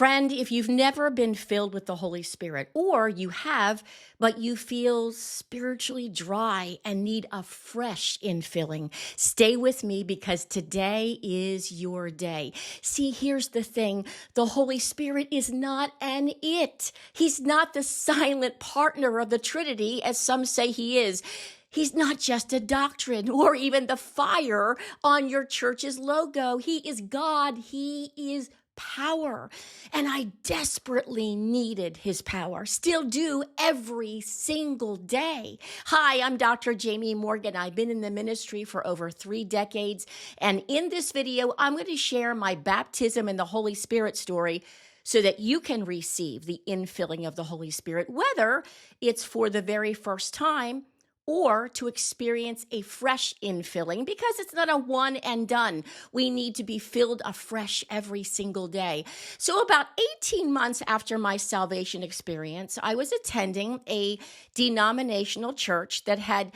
Friend, if you've never been filled with the Holy Spirit, or you have, but you feel spiritually dry and need a fresh infilling, stay with me because today is your day. See, here's the thing. The Holy Spirit is not an it. He's not the silent partner of the Trinity, as some say he is. He's not just a doctrine or even the fire on your church's logo. He is God. He is power. And I desperately needed his power, still do every single day. Hi, I'm Dr. Jamie Morgan. I've been in the ministry for over 3 decades. And in this video, I'm going to share my baptism in the Holy Spirit story so that you can receive the infilling of the Holy Spirit, whether it's for the very first time or to experience a fresh infilling, because it's not a one and done. We need to be filled afresh every single day. So about 18 months after my salvation experience, I was attending a denominational church that had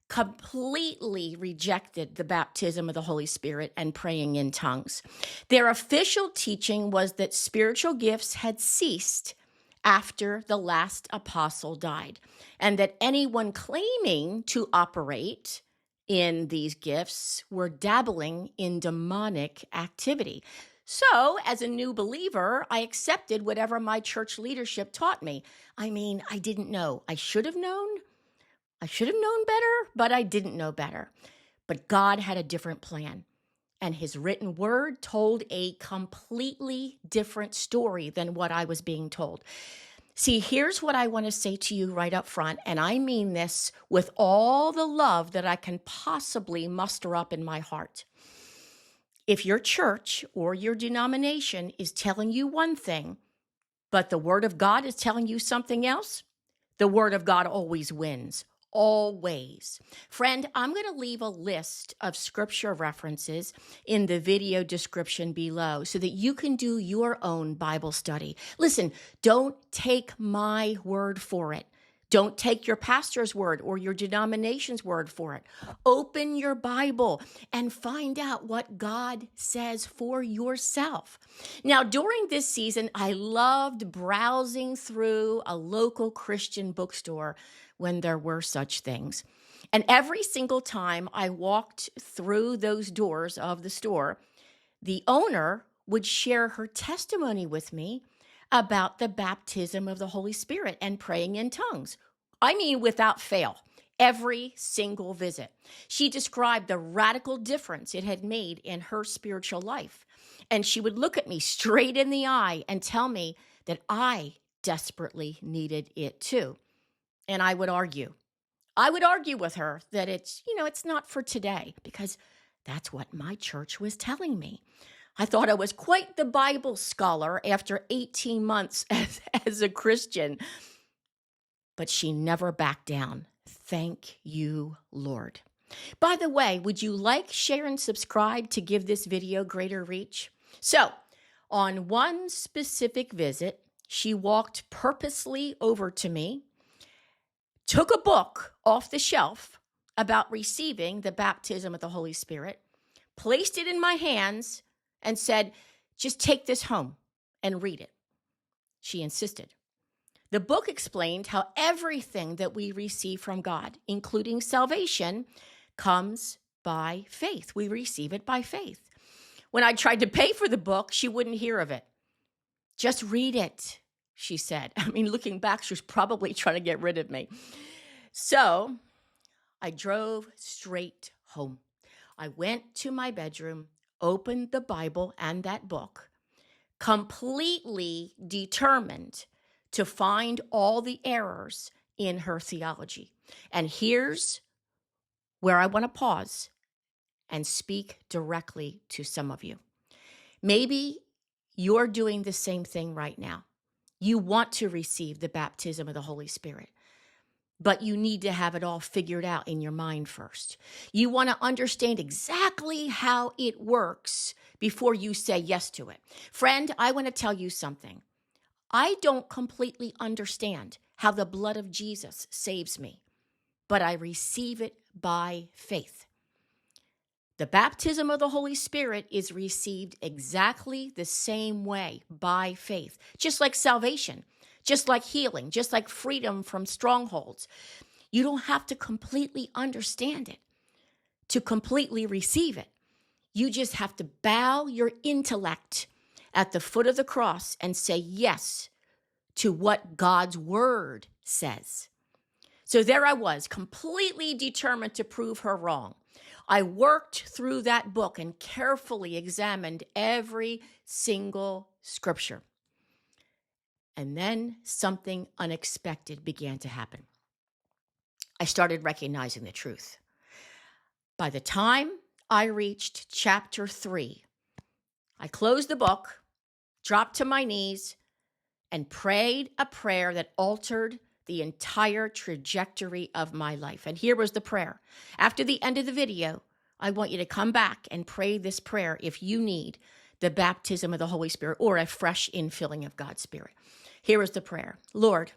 completely rejected the baptism of the Holy Spirit and praying in tongues. Their official teaching was that spiritual gifts had ceased after the last apostle died, and that anyone claiming to operate in these gifts were dabbling in demonic activity. So, as a new believer, I accepted whatever my church leadership taught me. I didn't know. I should have known. I should have known better, but I didn't know better. But God had a different plan. And his written word told a completely different story than what I was being told. See, here's what I want to say to you right up front, and I mean this with all the love that I can possibly muster up in my heart. If your church or your denomination is telling you one thing, but the Word of God is telling you something else, the Word of God always wins. Always. Friend, I'm going to leave a list of scripture references in the video description below so that you can do your own Bible study. Listen, don't take my word for it. Don't take your pastor's word or your denomination's word for it. Open your Bible and find out what God says for yourself. Now, during this season, I loved browsing through a local Christian bookstore when there were such things. And every single time I walked through those doors of the store, the owner would share her testimony with me about the baptism of the Holy Spirit and praying in tongues. Without fail, every single visit. She described the radical difference it had made in her spiritual life. And she would look at me straight in the eye and tell me that I desperately needed it too. And I would argue with her that it's not for today, because that's what my church was telling me. I thought I was quite the Bible scholar after 18 months as a Christian, but she never backed down. Thank you, Lord. By the way, would you like, share, and subscribe to give this video greater reach? So, on one specific visit, she walked purposely over to me, took a book off the shelf about receiving the baptism of the Holy Spirit, placed it in my hands, and said, "Just take this home and read it." She insisted. The book explained how everything that we receive from God, including salvation, comes by faith. We receive it by faith. When I tried to pay for the book, she wouldn't hear of it. "Just read it," she said. Looking back, she was probably trying to get rid of me. So I drove straight home. I went to my bedroom, opened the Bible and that book, completely determined to find all the errors in her theology. And here's where I want to pause and speak directly to some of you. Maybe you're doing the same thing right now. You want to receive the baptism of the Holy Spirit, but you need to have it all figured out in your mind first. You want to understand exactly how it works before you say yes to it. Friend, I want to tell you something. I don't completely understand how the blood of Jesus saves me, but I receive it by faith. The baptism of the Holy Spirit is received exactly the same way, by faith, just like salvation, just like healing, just like freedom from strongholds. You don't have to completely understand it to completely receive it. You just have to bow your intellect at the foot of the cross and say yes to what God's word says. So there I was, completely determined to prove her wrong. I worked through that book and carefully examined every single scripture. And then something unexpected began to happen. I started recognizing the truth. By the time I reached chapter 3, I closed the book, dropped to my knees, and prayed a prayer that altered the entire trajectory of my life. And here was the prayer. After the end of the video, I want you to come back and pray this prayer if you need the baptism of the Holy Spirit or a fresh infilling of God's Spirit. Here is the prayer. Lord,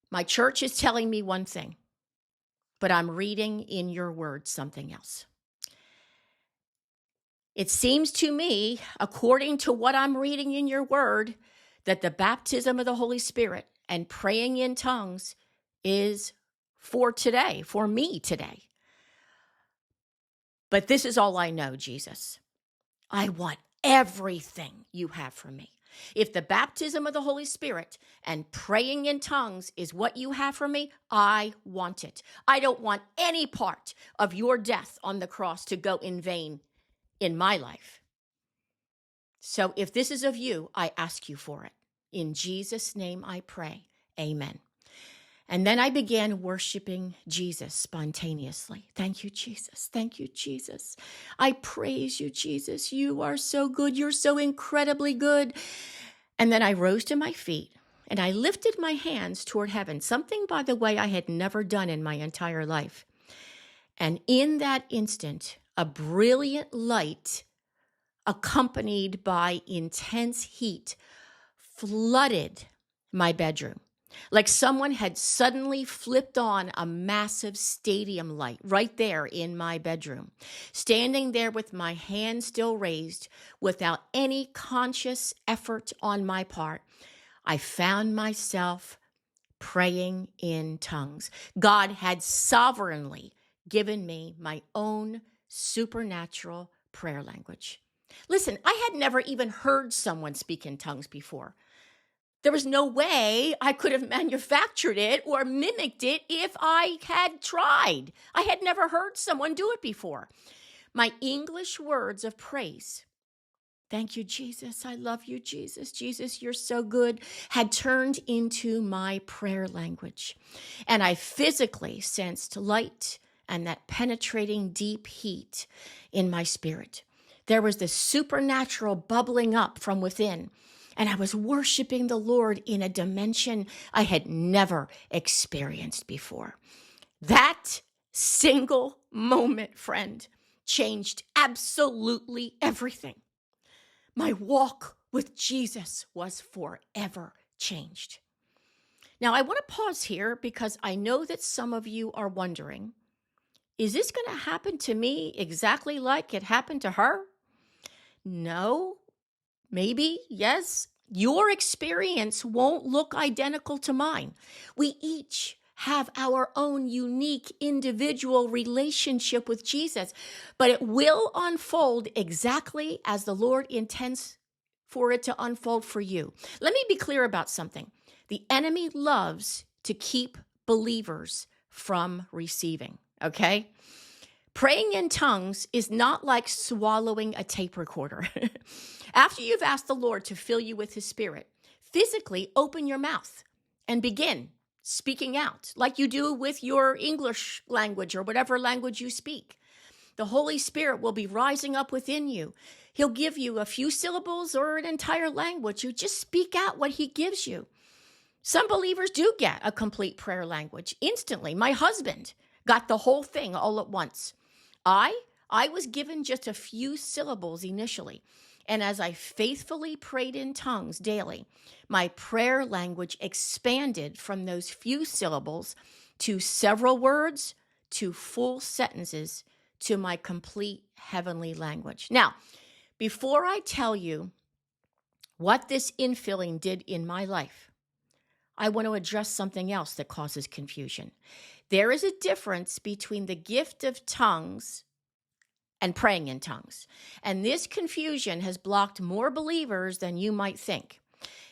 my church is telling me one thing, but I'm reading in your word something else. It seems to me, according to what I'm reading in your word, that the baptism of the Holy Spirit and praying in tongues is for today, for me today. But this is all I know, Jesus. I want everything you have for me. If the baptism of the Holy Spirit and praying in tongues is what you have for me, I want it. I don't want any part of your death on the cross to go in vain in my life. So if this is of you, I ask you for it. In Jesus' name I pray. Amen. And then I began worshiping Jesus spontaneously. Thank you, Jesus. Thank you, Jesus. I praise you, Jesus. You are so good. You're so incredibly good. And then I rose to my feet and I lifted my hands toward heaven, something, by the way, I had never done in my entire life. And in that instant, a brilliant light accompanied by intense heat flooded my bedroom. Like someone had suddenly flipped on a massive stadium light right there in my bedroom. Standing there with my hand still raised, without any conscious effort on my part, I found myself praying in tongues. God had sovereignly given me my own supernatural prayer language. Listen, I had never even heard someone speak in tongues before. There was no way I could have manufactured it or mimicked it if I had tried. I had never heard someone do it before. My English words of praise, thank you, Jesus, I love you, Jesus, Jesus, you're so good, had turned into my prayer language. And I physically sensed light and that penetrating deep heat in my spirit. There was this supernatural bubbling up from within. And I was worshiping the Lord in a dimension I had never experienced before. That single moment, friend, changed absolutely everything. My walk with Jesus was forever changed. Now, I want to pause here because I know that some of you are wondering, is this going to happen to me exactly like it happened to her? No. Maybe, yes, your experience won't look identical to mine. We each have our own unique individual relationship with Jesus, but it will unfold exactly as the Lord intends for it to unfold for you. Let me be clear about something. The enemy loves to keep believers from receiving, okay? Praying in tongues is not like swallowing a tape recorder. After you've asked the Lord to fill you with his Spirit, physically open your mouth and begin speaking out like you do with your English language or whatever language you speak. The Holy Spirit will be rising up within you. He'll give you a few syllables or an entire language. You just speak out what he gives you. Some believers do get a complete prayer language instantly. My husband got the whole thing all at once. I was given just a few syllables initially, and as I faithfully prayed in tongues daily, my prayer language expanded from those few syllables to several words, to full sentences, to my complete heavenly language. Now, before I tell you what this infilling did in my life, I want to address something else that causes confusion. There is a difference between the gift of tongues and praying in tongues. And this confusion has blocked more believers than you might think.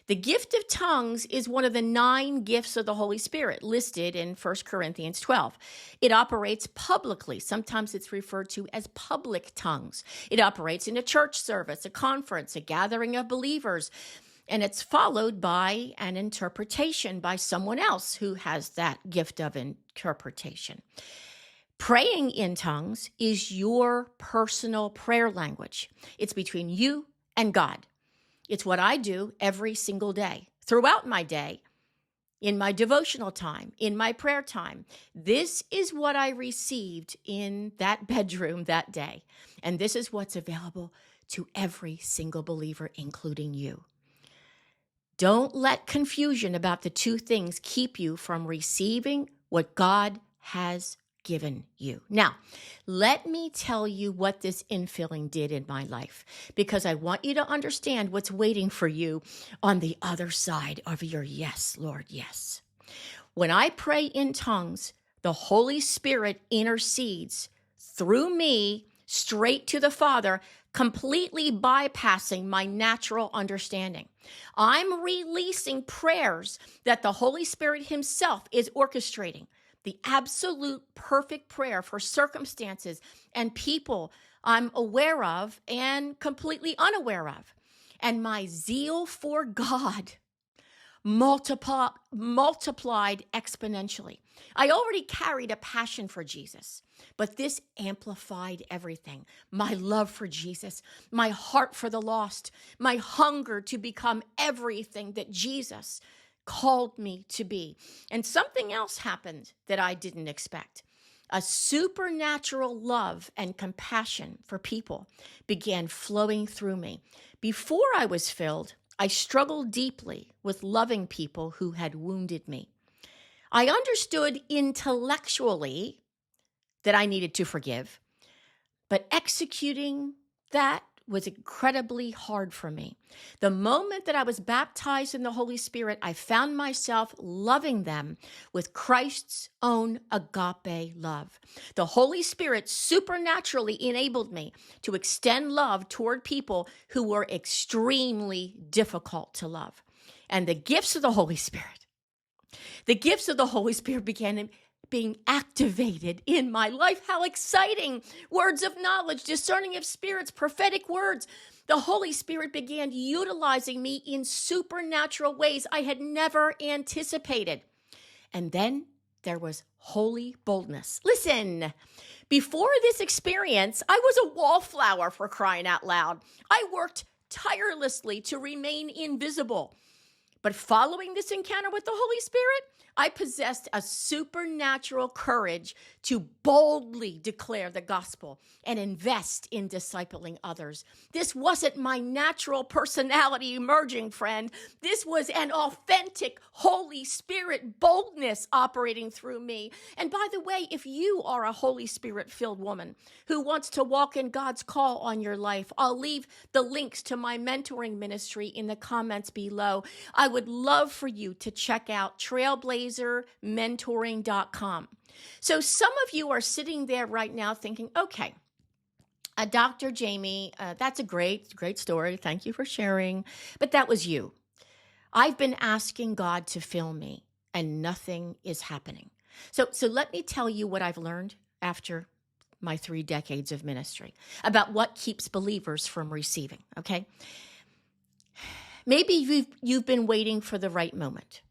The gift of tongues is one of the 9 gifts of the Holy Spirit listed in 1 Corinthians 12. It operates publicly. Sometimes it's referred to as public tongues. It operates in a church service, a conference, a gathering of believers, and it's followed by an interpretation by someone else who has that gift of interpretation. Praying in tongues is your personal prayer language. It's between you and God. It's what I do every single day, throughout my day, in my devotional time, in my prayer time. This is what I received in that bedroom that day. And this is what's available to every single believer, including you. Don't let confusion about the 2 things keep you from receiving what God has given you. Now, let me tell you what this infilling did in my life, because I want you to understand what's waiting for you on the other side of your yes, Lord, yes. When I pray in tongues, the Holy Spirit intercedes through me straight to the Father, completely bypassing my natural understanding. I'm releasing prayers that the Holy Spirit himself is orchestrating. The absolute perfect prayer for circumstances and people I'm aware of and completely unaware of. And my zeal for God multiplied exponentially. I already carried a passion for Jesus, but this amplified everything. My love for Jesus, my heart for the lost, my hunger to become everything that Jesus called me to be. And something else happened that I didn't expect. A supernatural love and compassion for people began flowing through me. Before I was filled, I struggled deeply with loving people who had wounded me. I understood intellectually that I needed to forgive, but executing that was incredibly hard for me. The moment that I was baptized in the Holy Spirit, I found myself loving them with Christ's own agape love. The Holy Spirit supernaturally enabled me to extend love toward people who were extremely difficult to love. And the gifts of the Holy Spirit began being activated in my life. How exciting! Words of knowledge, discerning of spirits, prophetic words. The Holy Spirit began utilizing me in supernatural ways I had never anticipated. And then there was holy boldness. Listen, before this experience, I was a wallflower, for crying out loud. I worked tirelessly to remain invisible. But following this encounter with the Holy Spirit, I possessed a supernatural courage to boldly declare the gospel and invest in discipling others. This wasn't my natural personality emerging, friend. This was an authentic Holy Spirit boldness operating through me. And by the way, if you are a Holy Spirit-filled woman who wants to walk in God's call on your life, I'll leave the links to my mentoring ministry in the comments below. I would love for you to check out trailblazermentoring.com. So some of you are sitting there right now thinking, okay, Dr. Jamie, that's a great story. Thank you for sharing. But that was you. I've been asking God to fill me and nothing is happening. So let me tell you what I've learned after my 3 decades of ministry about what keeps believers from receiving, okay? Maybe you've been waiting for the right moment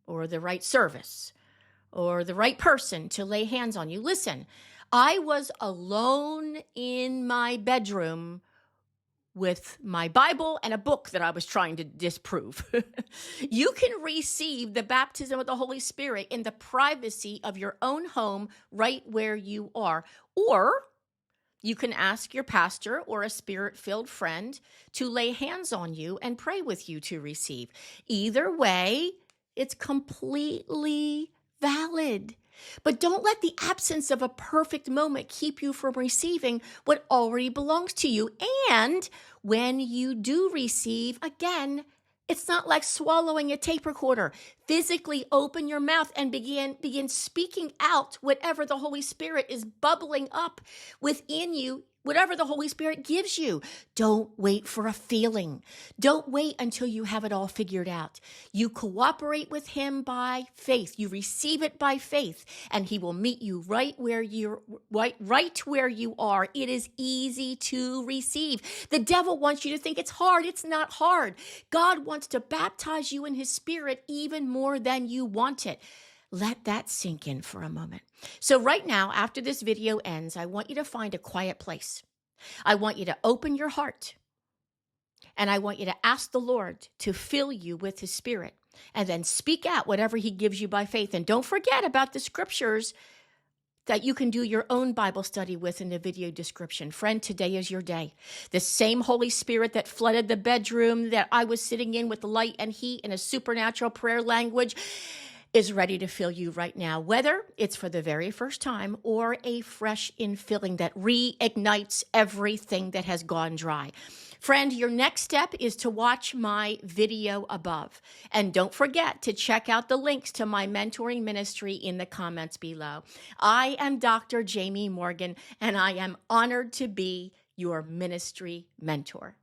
or the right service or the right person to lay hands on you. Listen, I was alone in my bedroom with my Bible and a book that I was trying to disprove. You can receive the baptism of the Holy Spirit in the privacy of your own home right where you are. Or you can ask your pastor or a spirit-filled friend to lay hands on you and pray with you to receive. Either way, it's completely valid. But don't let the absence of a perfect moment keep you from receiving what already belongs to you. And when you do receive, again, it's not like swallowing a tape recorder. Physically open your mouth and begin speaking out whatever the Holy Spirit is bubbling up within you, whatever the Holy Spirit gives you. Don't wait for a feeling. Don't wait until you have it all figured out. You cooperate with him by faith. You receive it by faith, and he will meet you right where you are. It is easy to receive. The devil wants you to think it's hard. It's not hard. God wants to baptize you in his Spirit even more than you want it. Let that sink in for a moment. So right now, after this video ends, I want you to find a quiet place. I want you to open your heart, and I want you to ask the Lord to fill you with his Spirit, and then speak out whatever he gives you by faith. And don't forget about the scriptures that you can do your own Bible study with in the video description. Friend, today is your day. The same Holy Spirit that flooded the bedroom that I was sitting in with light and heat and a supernatural prayer language is ready to fill you right now, whether it's for the very first time or a fresh infilling that reignites everything that has gone dry. Friend, your next step is to watch my video above. And don't forget to check out the links to my mentoring ministry in the comments below. I am Dr. Jamie Morgan, and I am honored to be your ministry mentor.